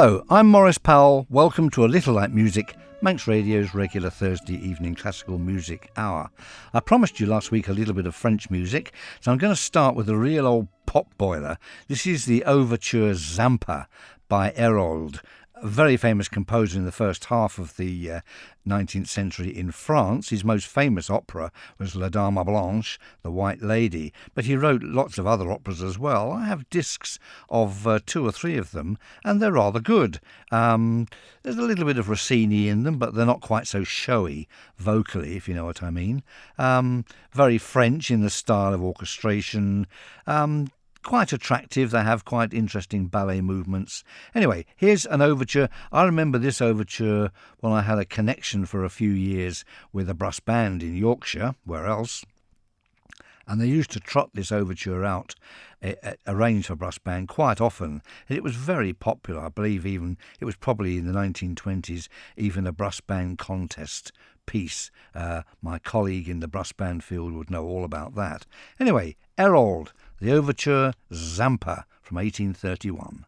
Hello, I'm Maurice Powell. Welcome to A Little Like Music, Manx Radio's regular Thursday evening classical music hour. I promised you last week a little bit of French music, so I'm going to start with a real old pot boiler. This is the overture Zampa by Herold, a very famous composer in the first half of the 19th century in France. His most famous opera was La Dame Blanche, The White Lady, but he wrote lots of other operas as well. I have discs of 2 or 3 of them, and they're rather good. There's a little bit of Rossini in them, but they're not quite so showy vocally, if you know what I mean. Very French in the style of orchestration. Quite attractive. They have quite interesting ballet movements. Anyway, here's an overture. I remember this overture when I had a connection for a few years with a brass band in Yorkshire. Where else? And they used to trot this overture out, arranged for brass band, quite often. And it was very popular. I believe even it was probably in the 1920s, even a brass band contest piece. My colleague in the brass band field would know all about that. Anyway, Herold, the overture Zampa from 1831.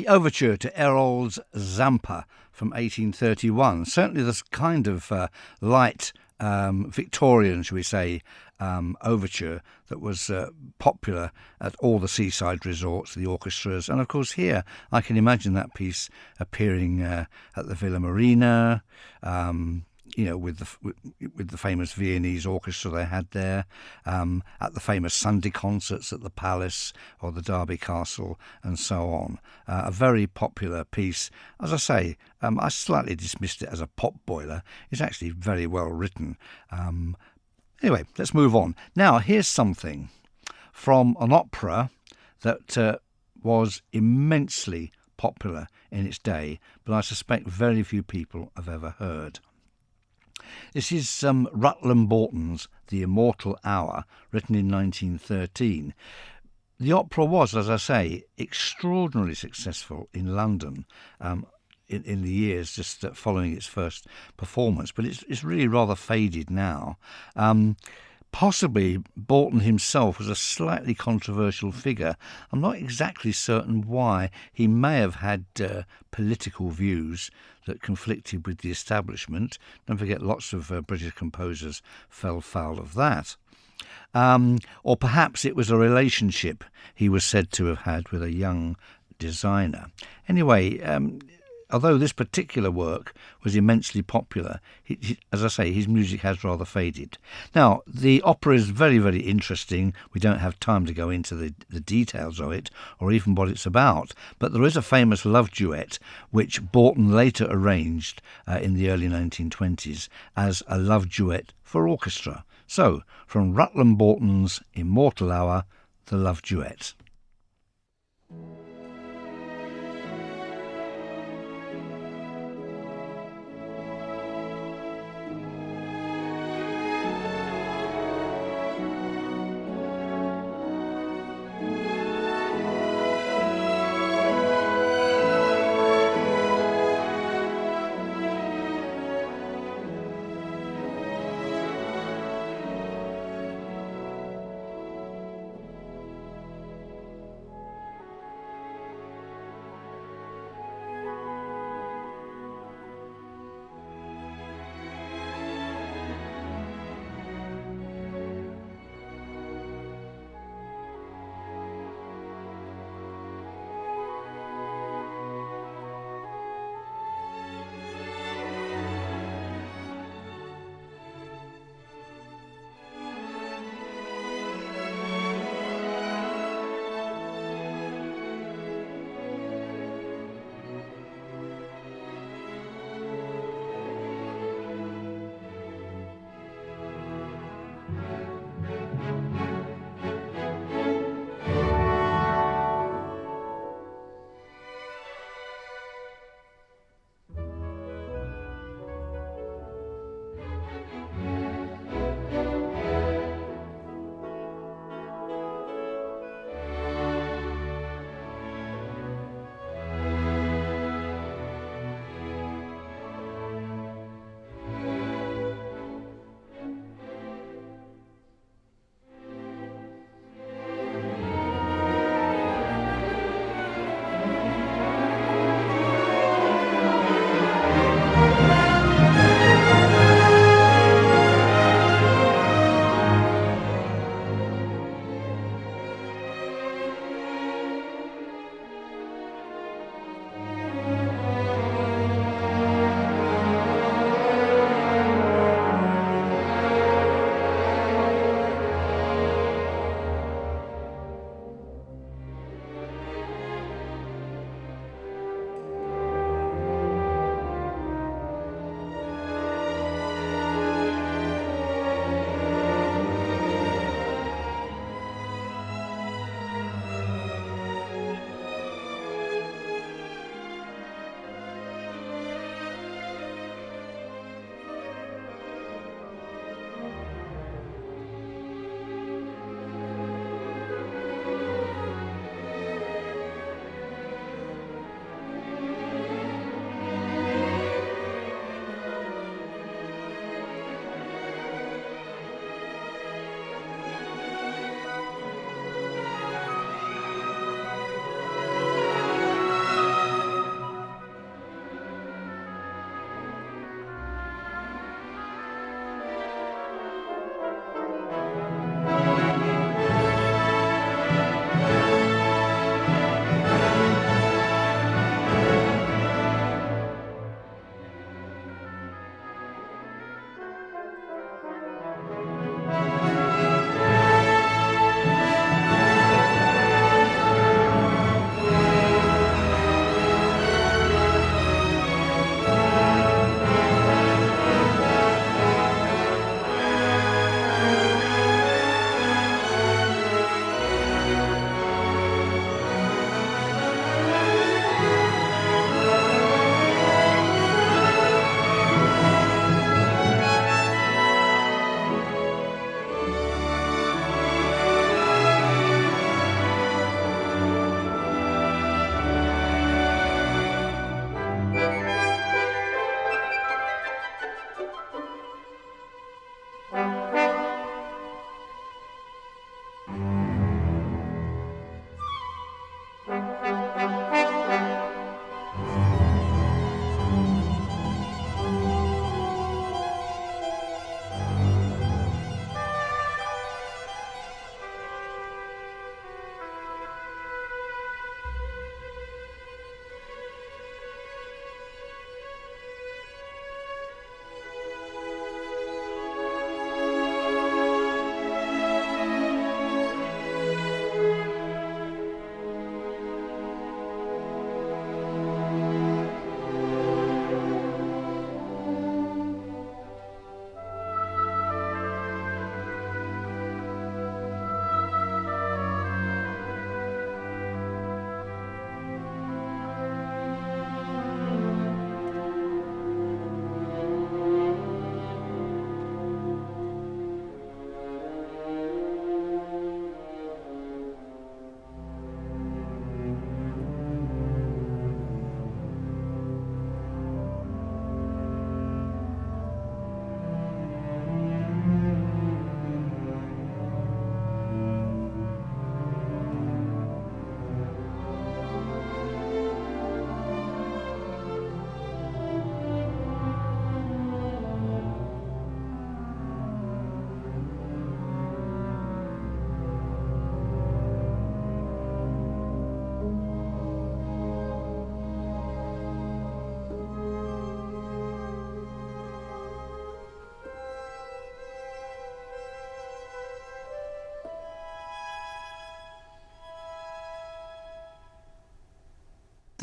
The overture to Erol's Zampa from 1831. Certainly this kind of light Victorian, shall we say, overture that was popular at all the seaside resorts, the orchestras, and of course here I can imagine that piece appearing at the Villa Marina, with the famous Viennese orchestra they had there, at the famous Sunday concerts at the Palace or the Derby Castle, and so on. A very popular piece. As I say, I slightly dismissed it as a pop boiler. It's actually very well written. Anyway, let's move on. Now, here's something from an opera that was immensely popular in its day, but I suspect very few people have ever heard. This is Rutland Borton's The Immortal Hour, written in 1913. The opera was, as I say, extraordinarily successful in London in the years just following its first performance, but it's really rather faded now. Possibly Borton himself was a slightly controversial figure. I'm not exactly certain why. He may have had political views that conflicted with the establishment. Don't forget, lots of British composers fell foul of that. Or perhaps it was a relationship he was said to have had with a young designer. Anyway, although this particular work was immensely popular, as I say, his music has rather faded. Now, the opera is very, very interesting. We don't have time to go into the details of it or even what it's about, but there is a famous love duet which Borton later arranged in the early 1920s as a love duet for orchestra. So, from Rutland Borton's Immortal Hour, the love duet.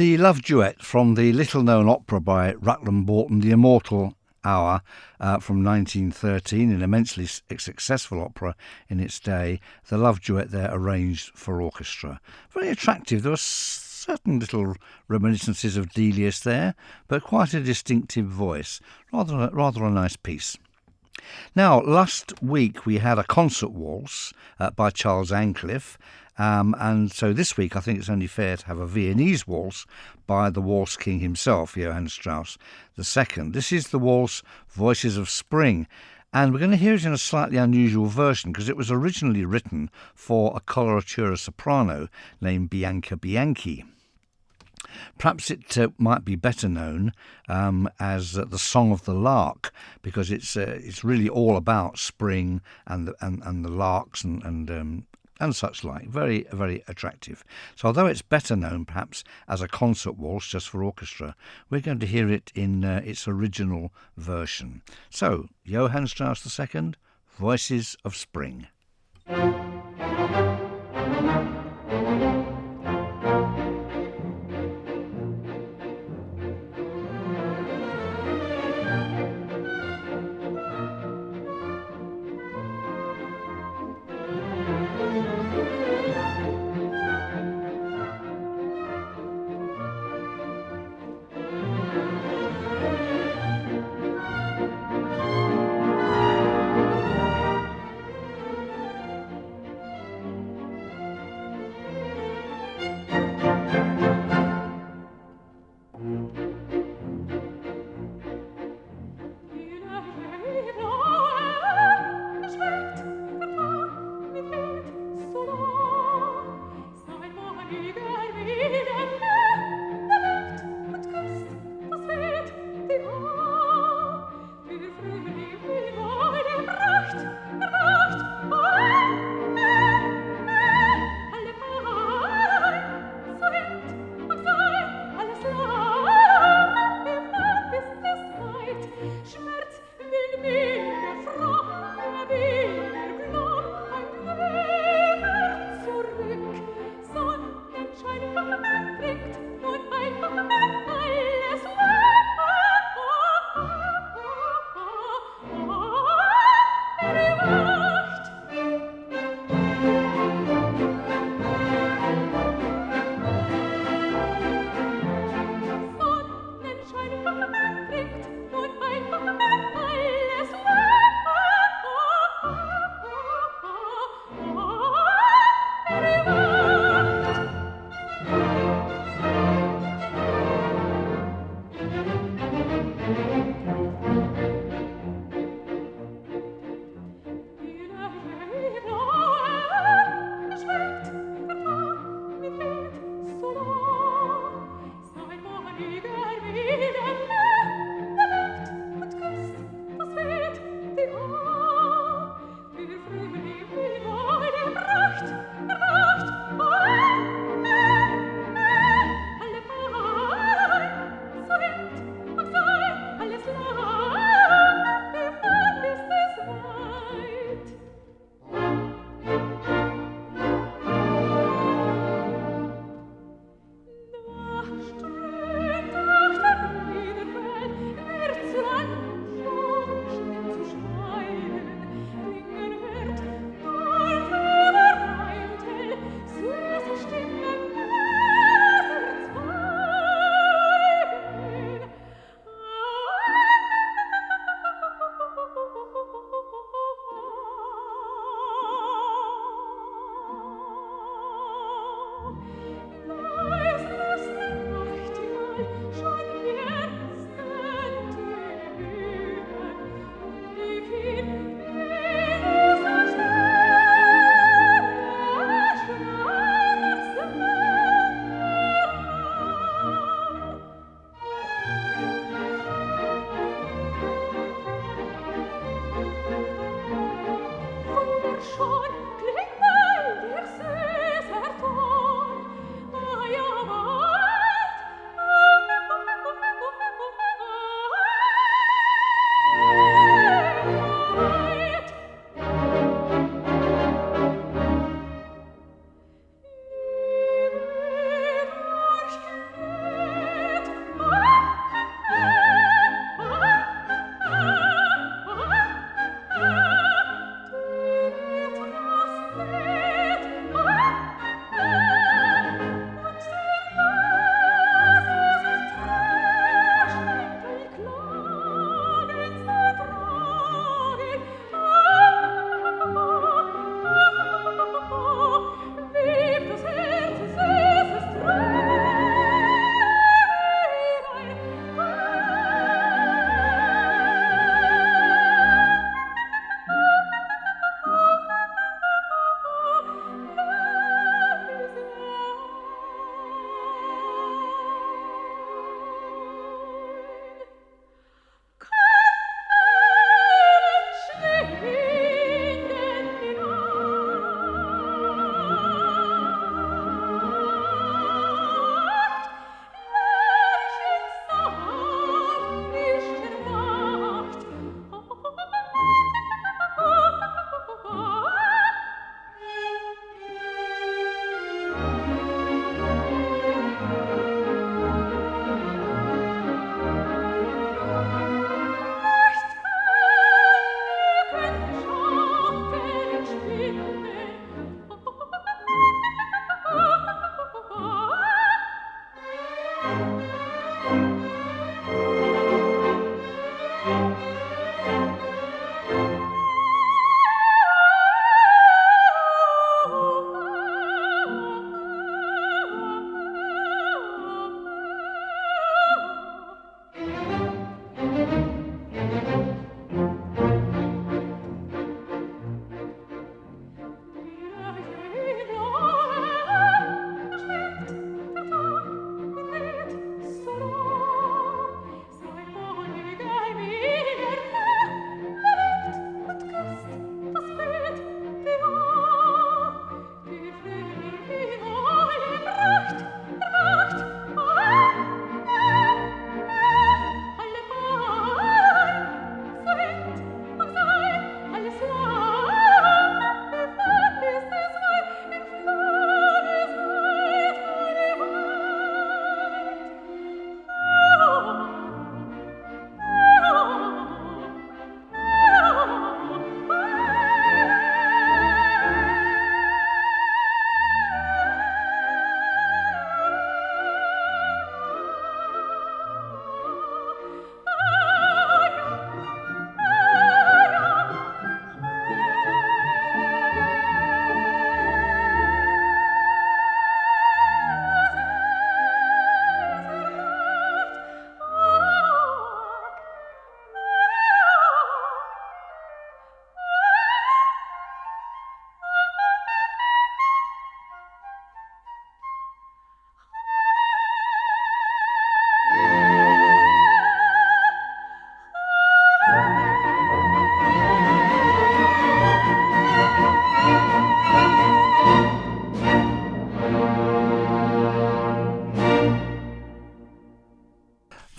The love duet from the little-known opera by Rutland Broughton, The Immortal Hour, from 1913, an immensely successful opera in its day. The love duet there arranged for orchestra. Very attractive. There were certain little reminiscences of Delius there, but quite a distinctive voice. Rather a nice piece. Now, last week we had a concert waltz by Charles Ancliffe, and so this week I think it's only fair to have a Viennese waltz by the waltz king himself, Johann Strauss II. This is the waltz Voices of Spring, and we're going to hear it in a slightly unusual version because it was originally written for a coloratura soprano named Bianca Bianchi. Perhaps it might be better known as the Song of the Lark, because it's really all about spring and the larks and such like. Very, very attractive. So although it's better known perhaps as a concert waltz just for orchestra, we're going to hear it in its original version. So, Johann Strauss II, Voices of Spring.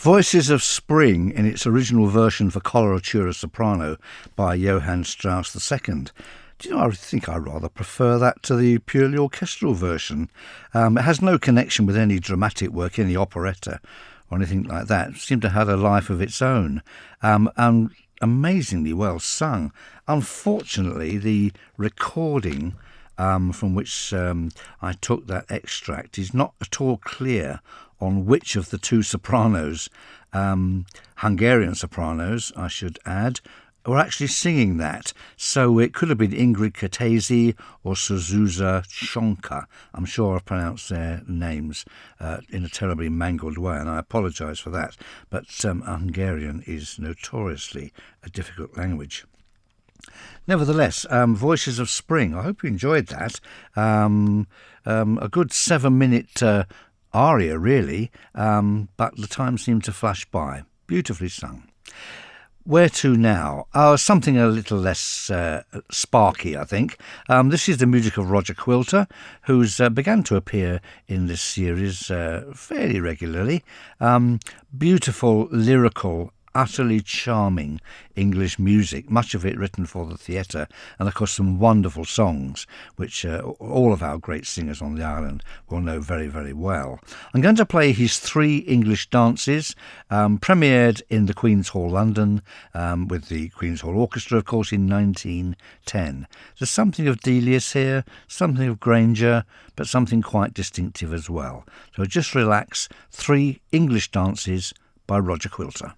Voices of Spring in its original version for coloratura soprano by Johann Strauss II. Do you know, I think I rather prefer that to the purely orchestral version. It has no connection with any dramatic work, any operetta or anything like that. It seemed to have a life of its own, and amazingly well sung. Unfortunately, the recording from which I took that extract is not at all clear on which of the two sopranos, Hungarian sopranos, I should add, were actually singing that. So it could have been Ingrid Katesi or Suzusa Shonka. I'm sure I've pronounced their names in a terribly mangled way, and I apologise for that. But Hungarian is notoriously a difficult language. Nevertheless, Voices of Spring, I hope you enjoyed that. A good 7-minute aria, really, but the time seemed to flash by. Beautifully sung. Where to now? Something a little less sparky, I think. This is the music of Roger Quilter, who's began to appear in this series fairly regularly. Beautiful, lyrical, utterly charming English music, much of it written for the theatre, and of course some wonderful songs which all of our great singers on the island will know very, very well. I'm going to play his 3 English dances, premiered in the Queen's Hall, London, with the Queen's Hall Orchestra, of course, in 1910. There's something of Delius here, something of Granger, but something quite distinctive as well. So just relax. 3 English dances by Roger Quilter.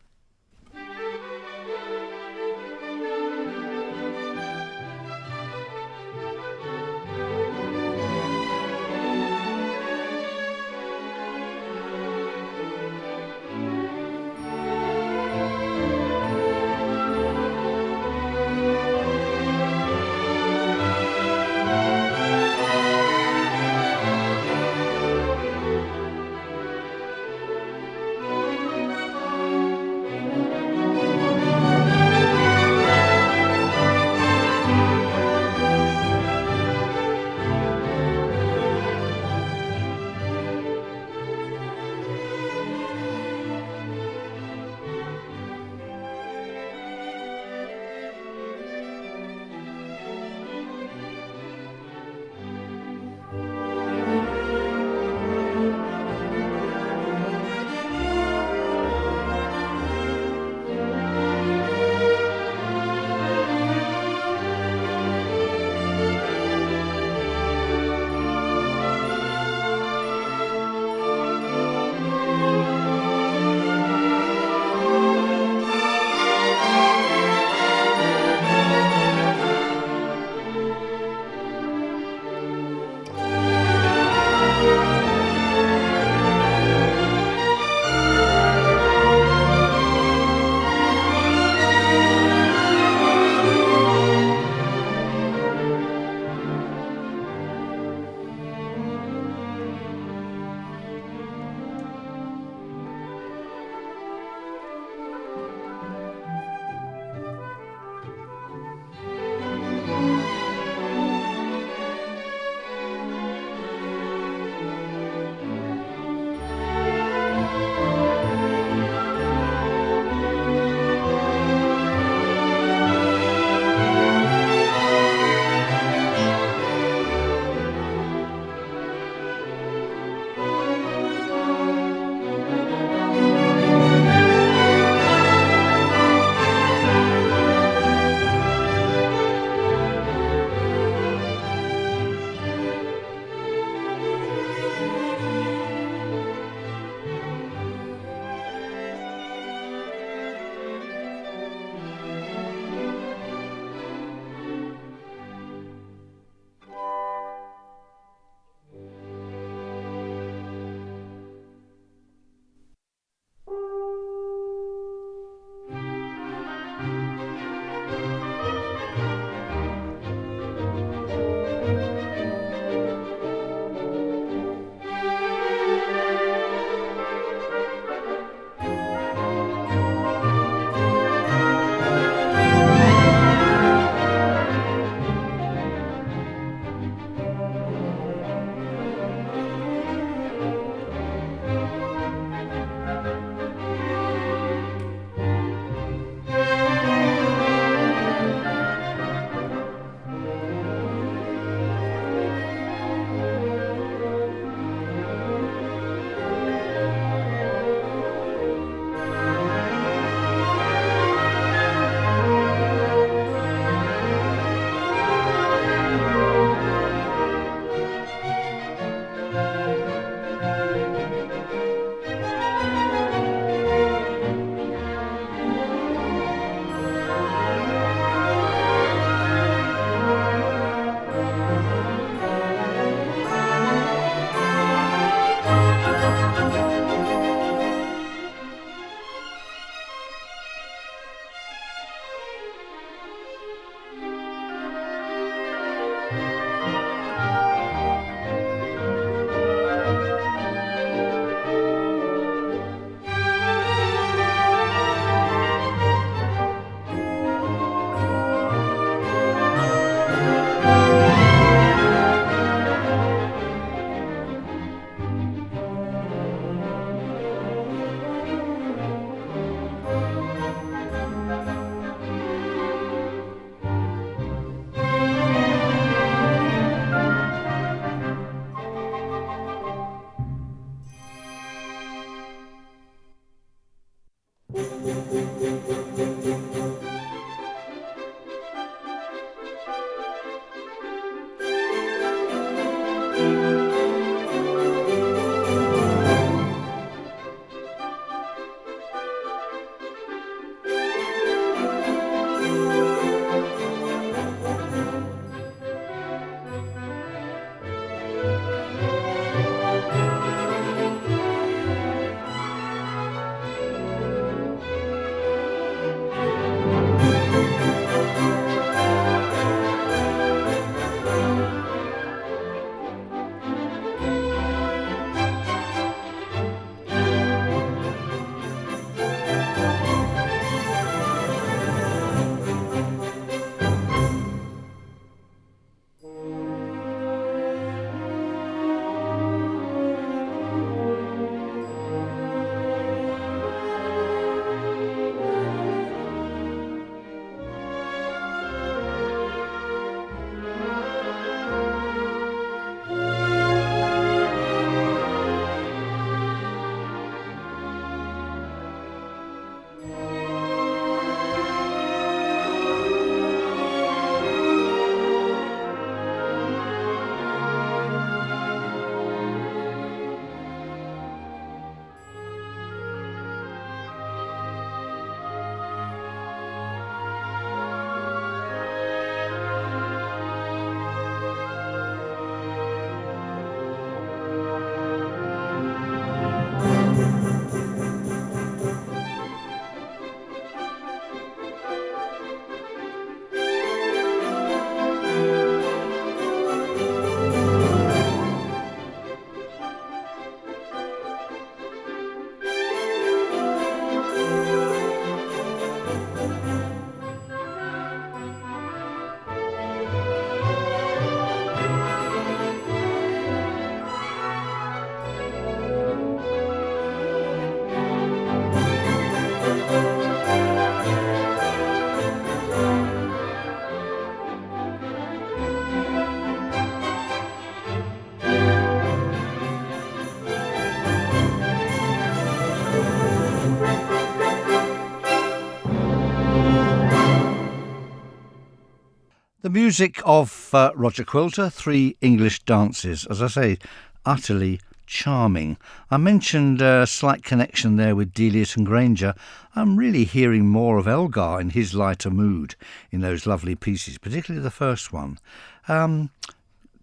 The music of Roger Quilter, Three English Dances, as I say, utterly charming. I mentioned a slight connection there with Delius and Granger. I'm really hearing more of Elgar in his lighter mood in those lovely pieces, particularly the first one.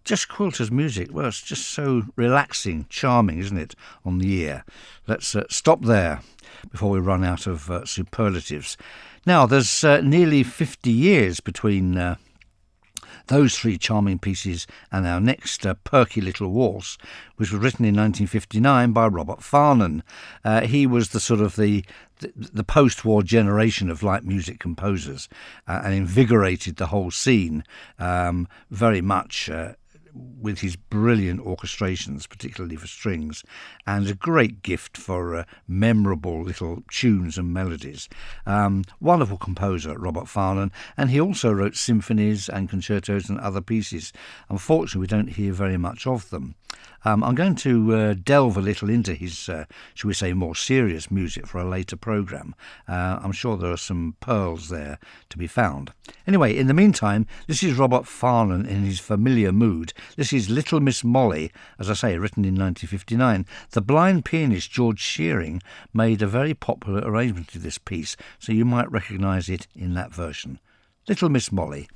Just Quilter's music, well, it's just so relaxing, charming, isn't it, on the ear? Let's stop there before we run out of superlatives. Now, there's nearly 50 years between those three charming pieces and our next perky little waltz, which was written in 1959 by Robert Farnon. He was the sort of the post-war generation of light music composers and invigorated the whole scene very much with his brilliant orchestrations, particularly for strings, and a great gift for memorable little tunes and melodies. Wonderful composer, Robert Farnon, and he also wrote symphonies and concertos and other pieces. Unfortunately, we don't hear very much of them. I'm going to delve a little into his, shall we say, more serious music for a later programme. I'm sure there are some pearls there to be found. Anyway, in the meantime, this is Robert Farnon in his familiar mood. This is Little Miss Molly, as I say, written in 1959. The blind pianist George Shearing made a very popular arrangement of this piece, so you might recognise it in that version. Little Miss Molly.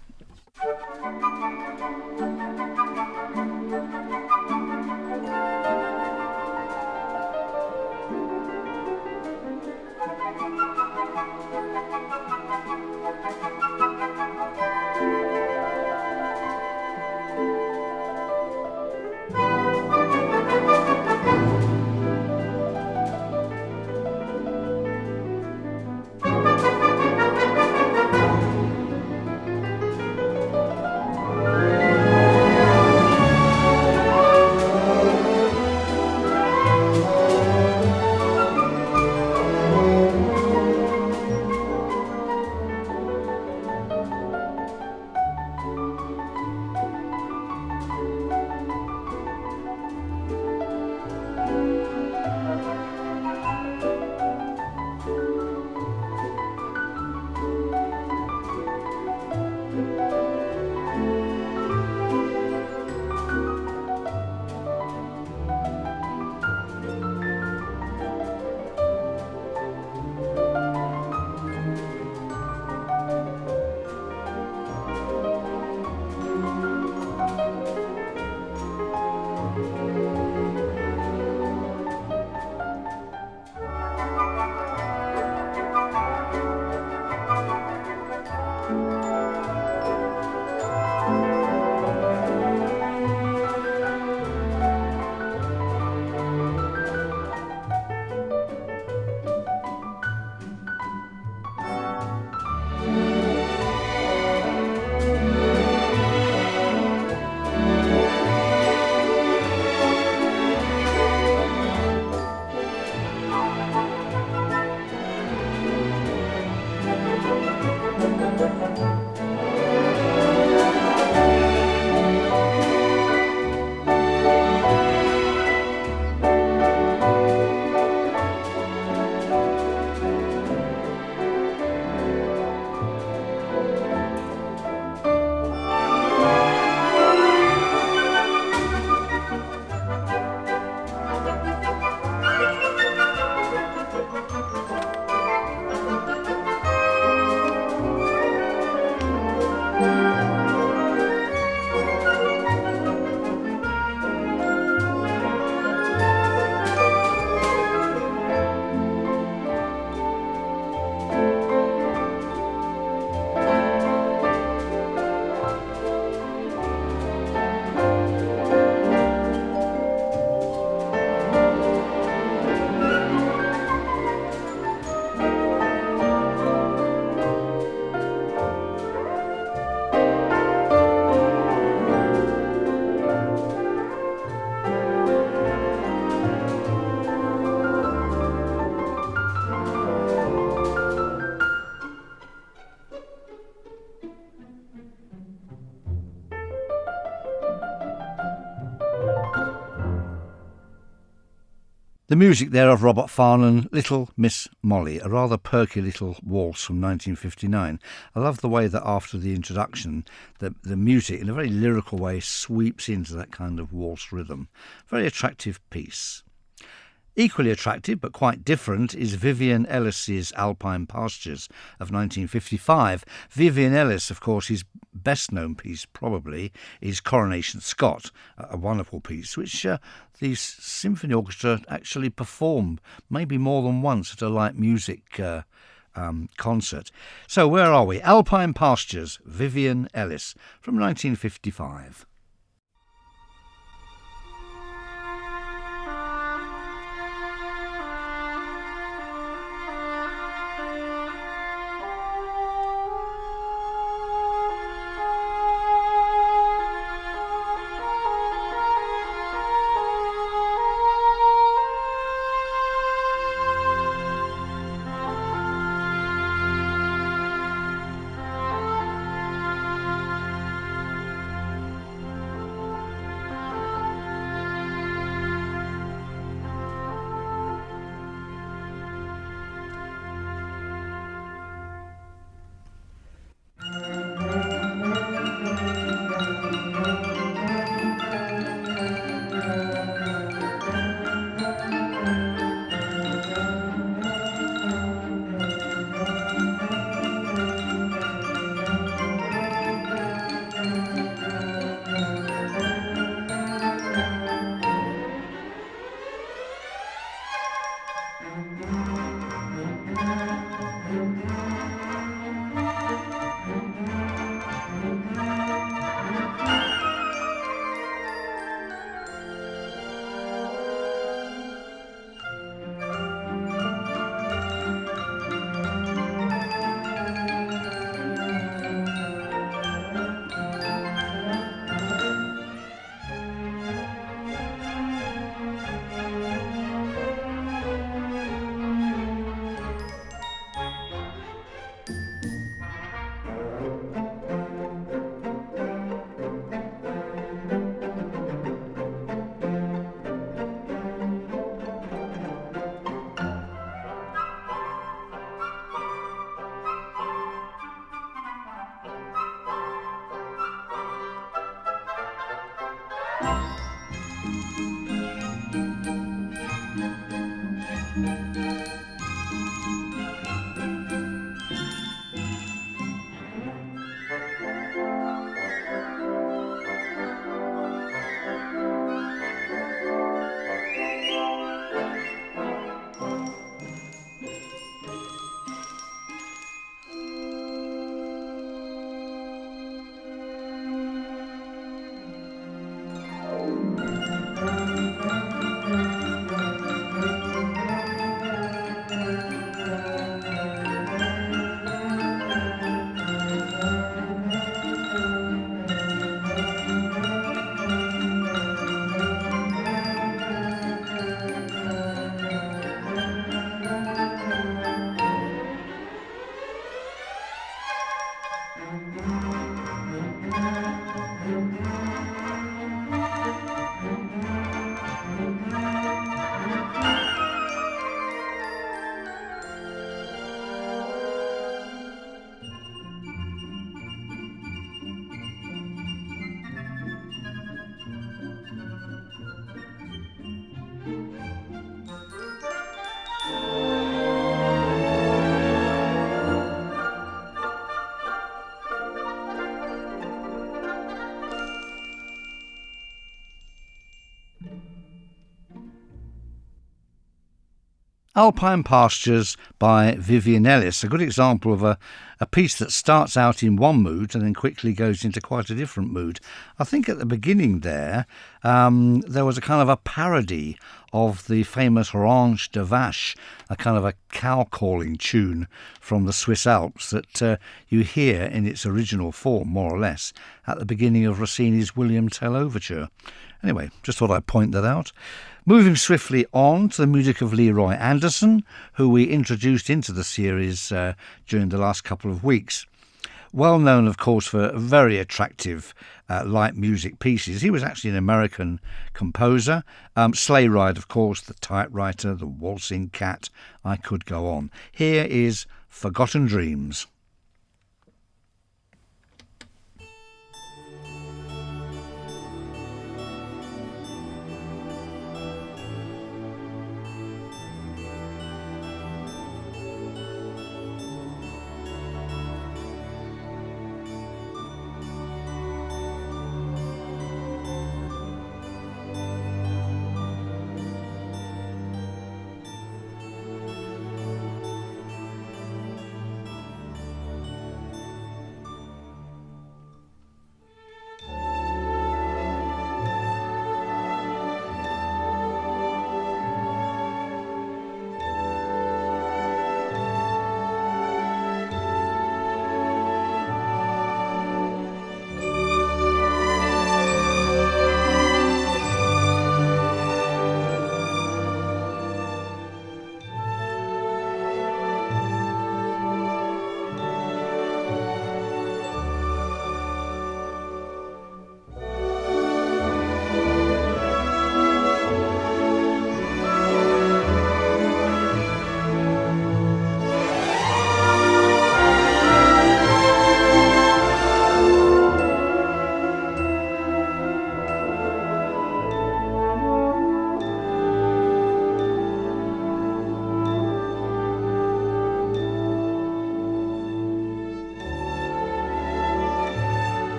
The music there of Robert Farnon, Little Miss Molly, a rather perky little waltz from 1959. I love the way that after the introduction, the music in a very lyrical way sweeps into that kind of waltz rhythm. Very attractive piece. Equally attractive, but quite different, is Vivian Ellis's Alpine Pastures of 1955. Vivian Ellis, of course, his best-known piece probably is Coronation Scott, a wonderful piece, which the symphony orchestra actually performed maybe more than once at a light music concert. So where are we? Alpine Pastures, Vivian Ellis from 1955. Alpine Pastures by Vivian Ellis, a good example of a piece that starts out in one mood and then quickly goes into quite a different mood. I think at the beginning there was a kind of a parody of the famous Orange de Vache, a kind of a cow-calling tune from the Swiss Alps that you hear in its original form, more or less, at the beginning of Rossini's William Tell Overture. Anyway, just thought I'd point that out. Moving swiftly on to the music of Leroy Anderson, who we introduced into the series during the last couple of weeks. Well known, of course, for very attractive light music pieces. He was actually an American composer. Sleigh Ride, of course, The Typewriter, The Waltzing Cat. I could go on. Here is Forgotten Dreams.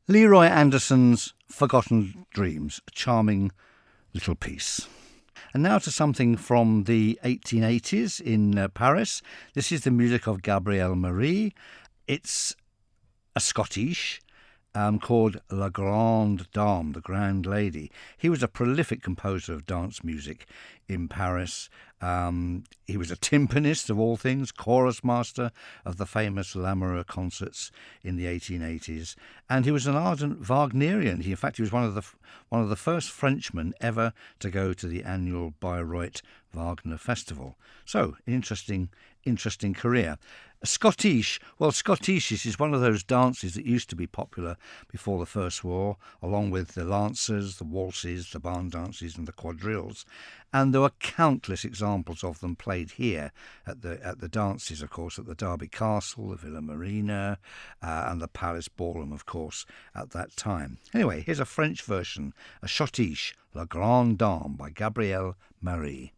Leroy Anderson's Forgotten Dreams, a charming little piece. And now to something from the 1880s in Paris. This is the music of Gabriel Maurice. It's a Scottish called La Grande Dame, the Grand Lady. He was a prolific composer of dance music in Paris. He was a timpanist of all things, chorus master of the famous Lamoureux concerts in the 1880s, and he was an ardent Wagnerian. In fact, he was one of the first Frenchmen ever to go to the annual Bayreuth Wagner Festival. So, interesting career. Scottish is one of those dances that used to be popular before the First War, along with the lancers, the waltzes, the barn dances and the quadrilles. And there were countless examples of them played here at the dances, of course, at the Derby Castle, the Villa Marina, and the Palace Ballroom, of course, at that time. Anyway, here's a French version, a Schottische, La Grande Dame by Gabriel Maurice.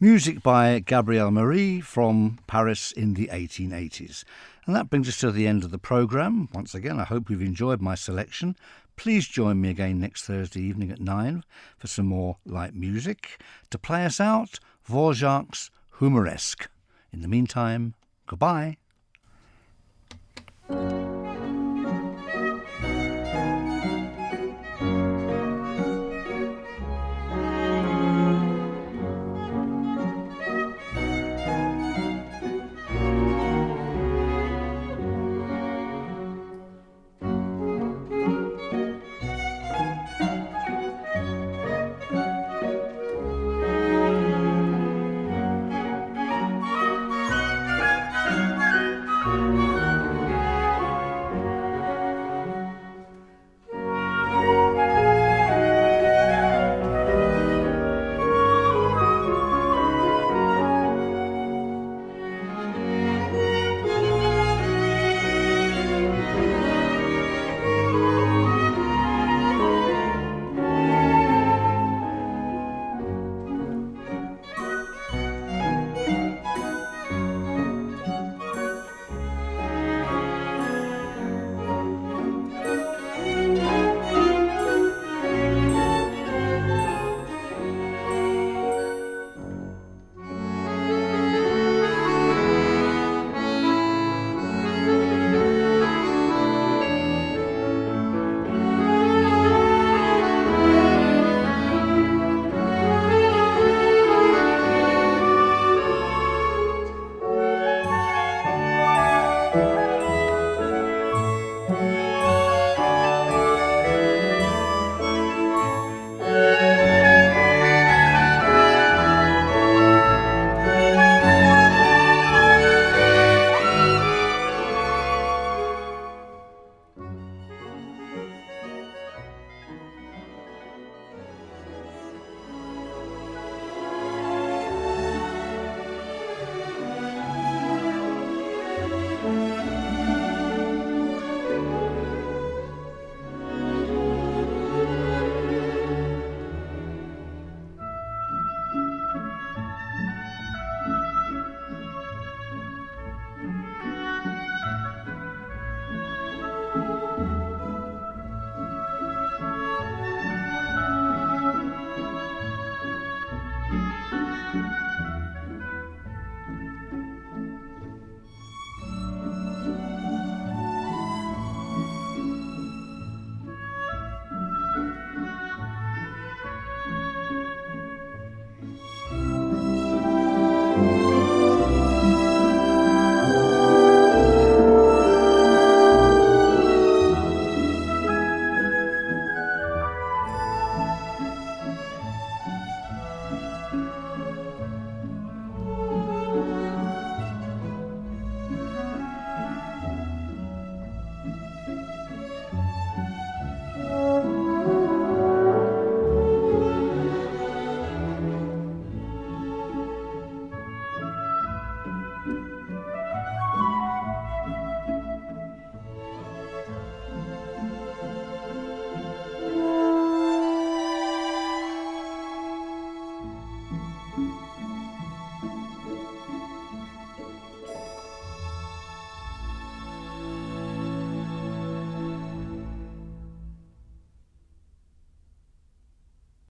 Music by Gabriel Marie from Paris in the 1880s. And that brings us to the end of the programme. Once again, I hope you've enjoyed my selection. Please join me again next Thursday evening at 9 for some more light music. To play us out, Dvorak's Humoresque. In the meantime, goodbye.